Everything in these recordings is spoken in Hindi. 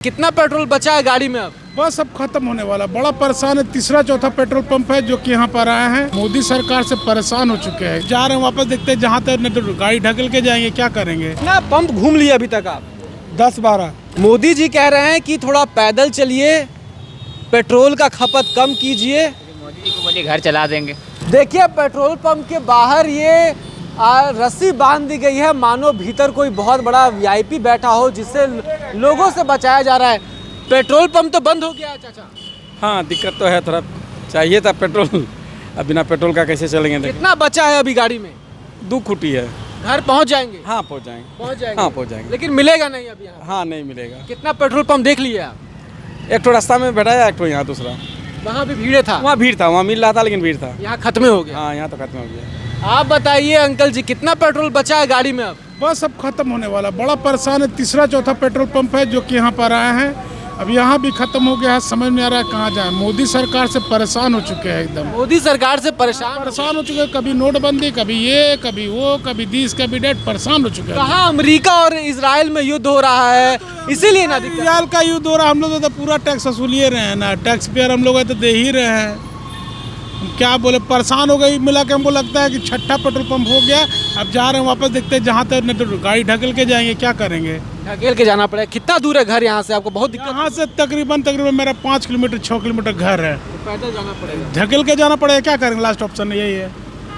कितना पेट्रोल बचा है गाड़ी में अब? बस अब खत्म होने वाला, बड़ा परेशान है। तीसरा चौथा पेट्रोल पंप है जो कि यहाँ पर आए हैं। मोदी सरकार से परेशान हो चुके हैं। जा रहे हैं वापस, देखते हैं जहाँ तक नहीं तो गाड़ी ढकेल के जाएंगे, क्या करेंगे। कितना पंप घूम लिया अभी तक आप? 10-12। मोदी जी कह रहे हैं कि थोड़ा पैदल चलिए, पेट्रोल का खपत कम कीजिए। मोदी जी को बोलिए घर चला देंगे। देखिए पेट्रोल पंप के बाहर ये रस्सी बांध दी गई है, मानो भीतर कोई बहुत बड़ा वीआईपी बैठा हो जिससे लोगों से बचाया जा रहा है। पेट्रोल पंप तो बंद हो गया है चाचा। हाँ, दिक्कत तो है, थोड़ा चाहिए था पेट्रोल। अब बिना पेट्रोल का कैसे चलेंगे? कितना बचा है अभी गाड़ी में? 2 खुटी है। घर पहुंच जाएंगे? हाँ, पहुँच जाएंगे। हाँ, पहुँच जाएंगे। लेकिन मिलेगा नहीं अभी यहाँ? हाँ, नहीं मिलेगा। कितना पेट्रोल पंप देख लिया आप? एक तो रास्ता में बैठा है, एक तो यहाँ दूसरा। वहाँ भी भीड़ था? वहाँ भीड़ था, वहाँ मिल रहा था लेकिन भीड़ था। यहाँ खत्म हो गया? हाँ, यहाँ तो खत्म हो गया। आप बताइए अंकल जी, कितना पेट्रोल बचा है गाड़ी में अब? बस अब खत्म होने वाला, बड़ा परेशान है। तीसरा चौथा पेट्रोल पंप है जो कि यहाँ पर आए हैं। अब यहाँ भी खत्म हो गया है, समझ नहीं आ रहा है कहाँ जाए। मोदी सरकार से परेशान हो चुके हैं एकदम। मोदी सरकार से परेशान हो चुके हैं। कभी नोटबंदी, कभी ये, कभी वो, कभी दिस, कभी डेट, परेशान हो चुके हैं। कहाँ अमेरिका और इजराइल में युद्ध हो रहा है, इसीलिए ना दिक्कत। रियाल का युद्ध हो रहा है, हम लोग तो पूरा टैक्स वसूल ही रहे हैं ना। टैक्स पेयर हम लोग तो दे ही रहे हैं। हम क्या बोले, परेशान हो गई मिला के। हमको लगता है कि छठा पेट्रोल पंप हो गया। अब जा रहे हैं वापस, देखते हैं जहाँ तक नहीं तो गाड़ी ढकेल के जाएंगे, क्या करेंगे। ढकेल के जाना पड़ेगा? कितना दूर है घर यहाँ से? आपको बहुत दिक्कत? यहाँ से तकरीबन मेरा 5 किलोमीटर 6 किलोमीटर घर है। पैदल जाना पड़ेगा? ढकेल के जाना पड़ेगा, क्या करेंगे। लास्ट ऑप्शन यही है।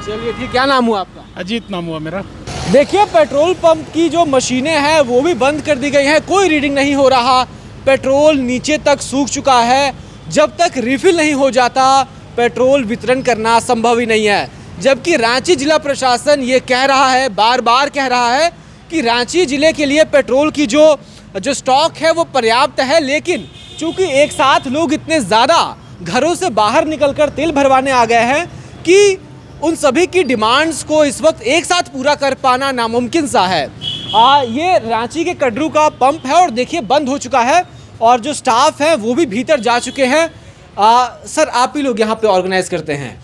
चलिए ठीक। क्या नाम हुआ आपका? अजीत नाम हुआ मेरा। देखिए पेट्रोल पंप की जो मशीनें हैं वो भी बंद कर दी गई हैं, कोई रीडिंग नहीं हो रहा। पेट्रोल नीचे तक सूख चुका है। जब तक रिफिल नहीं हो जाता पेट्रोल वितरण करना संभव ही नहीं है। जबकि रांची जिला प्रशासन ये कह रहा है, बार बार कह रहा है कि रांची जिले के लिए पेट्रोल की जो स्टॉक है वो पर्याप्त है, लेकिन चूंकि एक साथ लोग इतने ज़्यादा घरों से बाहर निकलकर तेल भरवाने आ गए हैं कि उन सभी की डिमांड्स को इस वक्त एक साथ पूरा कर पाना नामुमकिन सा है। ये रांची के कड्रू का पंप है और देखिए बंद हो चुका है और जो स्टाफ है वो भी भीतर जा चुके हैं। सर आप ही लोग यहाँ पे ऑर्गेनाइज करते हैं,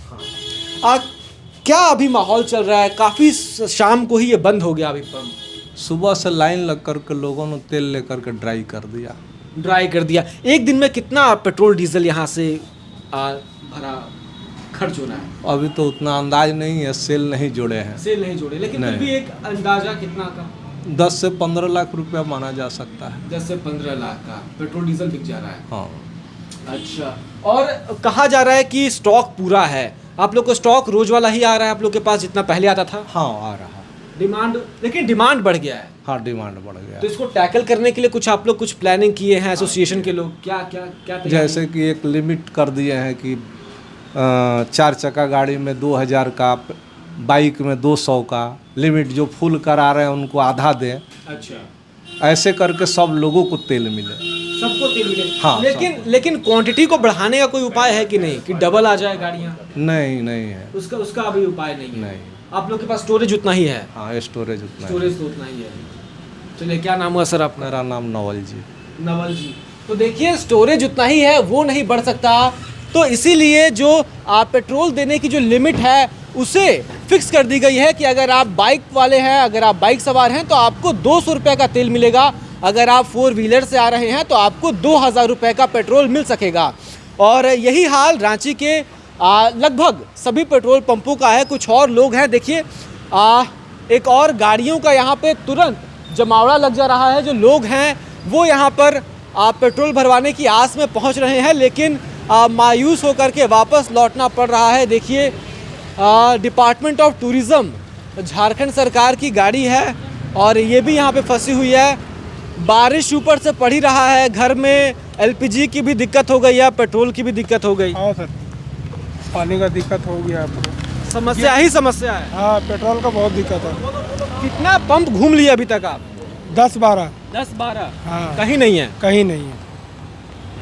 क्या अभी माहौल चल रहा है? काफ़ी शाम को ही ये बंद हो गया अभी पंप। सुबह से लाइन लग कर के लोगों ने तेल लेकर के ड्राई कर दिया। एक दिन में कितना पेट्रोल डीजल यहाँ से भरा खर्च हो रहा है? अभी तो उतना अंदाज नहीं है, सेल नहीं जोड़े हैं। सेल नहीं जोड़े, लेकिन फिर भी एक अंदाजा कितना का? 10 से 15 लाख रुपया माना जा सकता है। 10 से 15 लाख का पेट्रोल डीजल बिक जा रहा है। हाँ। अच्छा, और कहा जा रहा है कि स्टॉक पूरा है। आप लोग को स्टॉक रोज वाला ही आ रहा है आप लोग के पास जितना पहले आता था? हाँ, आ रहा है। लेकिन डिमांड बढ़ गया है। हाँ, डिमांड बढ़ गया। तो इसको टैकल करने के लिए कुछ आप लोग कुछ प्लानिंग किए हैं एसोसिएशन के लोग? क्या जैसे कि एक लिमिट कर दिए हैं कि 4 चक्का गाड़ी में 2000 का, बाइक में 200 का लिमिट। जो फुल करा रहे हैं उनको आधा दें। अच्छा, ऐसे करके सब लोगों को तेल मिले, सबको तेल मिले। हाँ, लेकिन क्वांटिटी को बढ़ाने का कोई उपाय है कि नहीं, कि डबल आ जाए गाड़ियाँ? नहीं है। उसका अभी उपाय नहीं है? नहीं। आप लोग के पास स्टोरेज उतना ही है? हाँ, स्टोरेज उतना है। स्टोरेज तो उतना ही है। चलिए, क्या नाम हुआ सर आपका? मेरा नाम नवल जी। नवल जी। तो देखिए स्टोरेज उतना ही है, वो नहीं बढ़ सकता। तो इसीलिए जो पेट्रोल देने की जो लिमिट है उसे फिक्स कर दी गई है कि अगर आप बाइक वाले हैं, अगर आप बाइक सवार हैं तो आपको 200 रुपये का तेल मिलेगा। अगर आप 4 व्हीलर से आ रहे हैं तो आपको 2000 रुपये का पेट्रोल मिल सकेगा। और यही हाल रांची के लगभग सभी पेट्रोल पंपों का है। कुछ और लोग हैं, देखिए एक और गाड़ियों का यहाँ पे तुरंत जमावड़ा लग जा रहा है। जो लोग हैं वो यहाँ पर पेट्रोल भरवाने की आस में पहुँच रहे हैं, लेकिन मायूस होकर के वापस लौटना पड़ रहा है। देखिए डिपार्टमेंट ऑफ टूरिज़्म झारखंड सरकार की गाड़ी है और ये भी यहाँ पे फंसी हुई है। बारिश ऊपर से पड़ ही रहा है, घर में एलपीजी की भी दिक्कत हो गई है, पेट्रोल की भी दिक्कत हो गई। हाँ सर, पानी का दिक्कत हो गया। समस्या ही समस्या है। हाँ, पेट्रोल का बहुत दिक्कत है। कितना पंप घूम लिया अभी तक आप? 10-12। 10-12? हाँ। कहीं नहीं है? कहीं नहीं है।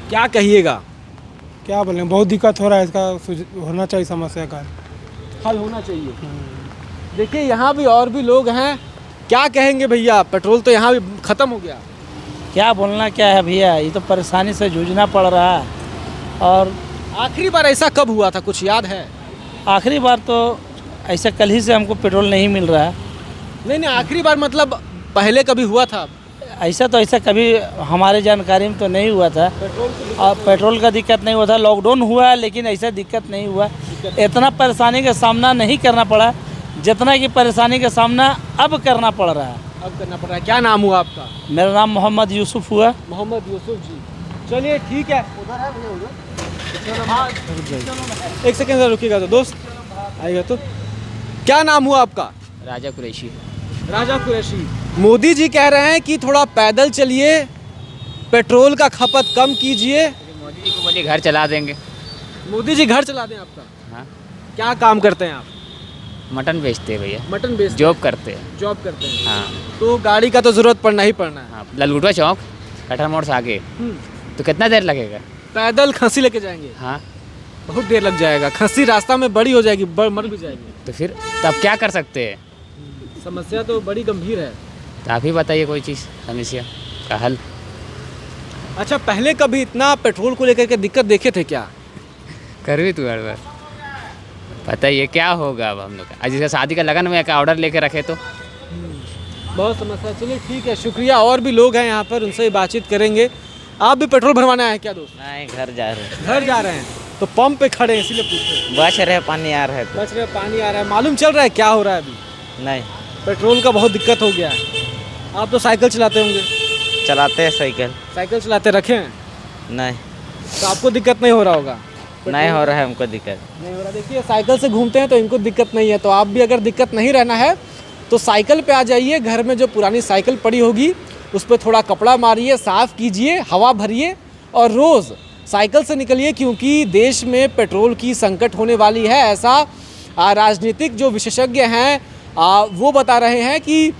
क्या कहिएगा? क्या बोले, बहुत दिक्कत हो रहा है। इसका होना चाहिए, समस्या का हल होना चाहिए। देखिए यहाँ भी और भी लोग हैं, क्या कहेंगे भैया? पेट्रोल तो यहाँ भी ख़त्म हो गया। क्या बोलना क्या है भैया, ये तो परेशानी से जूझना पड़ रहा है। और आखिरी बार ऐसा कब हुआ था, कुछ याद है? आखिरी बार तो ऐसा कल ही से हमको पेट्रोल नहीं मिल रहा है। नहीं, आखिरी बार मतलब पहले कभी हुआ था? ऐसा तो ऐसा कभी हमारे जानकारी में तो नहीं हुआ था। और पेट्रोल का दिक्कत नहीं हुआ था, लॉकडाउन हुआ लेकिन ऐसा दिक्कत नहीं हुआ। इतना परेशानी का सामना नहीं करना पड़ा जितना कि परेशानी का सामना अब करना पड़ रहा है। अब करना पड़ रहा है। क्या नाम हुआ आपका? मेरा नाम मोहम्मद यूसुफ हुआ। मोहम्मद यूसुफ जी। चलिए ठीक है, उधर है भैया, उधर। हाँ, एक सेकेंड जरा रुकिएगा तो दोस्त आएगा तो। क्या नाम हुआ आपका? राजा कुरैशी। राजा कुरैशी। मोदी जी कह रहे हैं कि थोड़ा पैदल चलिए, पेट्रोल का खपत कम कीजिए। मोदी जी को बोलिए घर चला देंगे। मोदी जी घर चला दें आपका? हाँ, क्या काम करते हैं आप? मटन बेचते हैं भैया, मटन बेचते जॉब करते हैं। हैं? जॉब करते हैं। हाँ तो गाड़ी का तो जरूरत पड़ना ही पड़ना है। हाँ, ललगुटवा चौक कटहर मोड़ से आगे। तो कितना देर लगेगा? पैदल खस्सी लेके जाएंगे? हाँ, बहुत देर लग जाएगा। खस्सी रास्ता में बड़ी हो जाएगी, मर भी जाएगी। तो फिर तब क्या कर सकते हैं? समस्या तो बड़ी गंभीर है। तो आप ही बताइए कोई चीज़ समस्या का हल। अच्छा, पहले कभी इतना पेट्रोल को लेकर के दिक्कत देखे थे क्या? कर भी तू हर बार पता ही है क्या होगा। अब हम लोग आज जैसे शादी का लगन में का ऑर्डर लेके रखे तो बहुत समस्या। चलिए ठीक है, शुक्रिया। और भी लोग हैं यहाँ पर, उनसे ही बातचीत करेंगे। आप भी पेट्रोल भरवाना है क्या दोस्त? नहीं, घर जा रहे हैं। घर जा रहे हैं तो पंप पे खड़े हैं इसीलिए पूछते बच रहे पानी आ रहा है तो। बच रहे, पानी आ रहा है। मालूम चल रहा है क्या हो रहा है अभी? नहीं, पेट्रोल का बहुत दिक्कत हो गया है। आप तो साइकिल चलाते होंगे? चलाते हैं साइकिल। साइकिल चलाते रखे हैं नहीं, तो आपको दिक्कत नहीं हो रहा होगा? नहीं हो रहा है हमको दिक्कत। नहीं हो रहा। देखिए, साइकिल से घूमते हैं तो इनको दिक्कत नहीं है। तो आप भी अगर दिक्कत नहीं रहना है तो साइकिल पे आ जाइए। घर में जो पुरानी साइकिल पड़ी होगी उस पर थोड़ा कपड़ा मारिए, साफ़ कीजिए, हवा भरिए और रोज़ साइकिल से निकलिए, क्योंकि देश में पेट्रोल की संकट होने वाली है। ऐसा राजनीतिक जो विशेषज्ञ हैं वो बता रहे हैं कि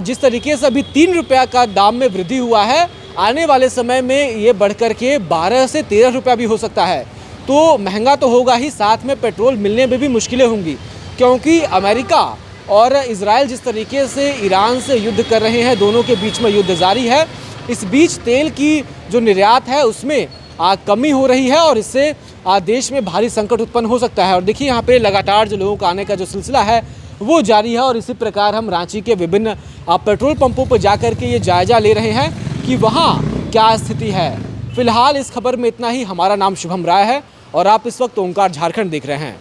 जिस तरीके से अभी 3 रुपया का दाम में वृद्धि हुआ है, आने वाले समय में ये बढ़कर के 12 से 13 रुपया भी हो सकता है। तो महंगा तो होगा ही, साथ में पेट्रोल मिलने में भी मुश्किलें होंगी, क्योंकि अमेरिका और इजराइल जिस तरीके से ईरान से युद्ध कर रहे हैं, दोनों के बीच में युद्ध जारी है। इस बीच तेल की जो निर्यात है उसमें कमी हो रही है और इससे देश में भारी संकट उत्पन्न हो सकता है। और देखिए, यहाँ पे लगातार जो लोगों का आने का जो सिलसिला है वो जारी है। और इसी प्रकार हम रांची के विभिन्न पेट्रोल पंपों पर जाकर के ये जायजा ले रहे हैं कि वहाँ क्या स्थिति है। फिलहाल इस खबर में इतना ही। हमारा नाम शुभम राय है और आप इस वक्त ओंकार झारखंड देख रहे हैं।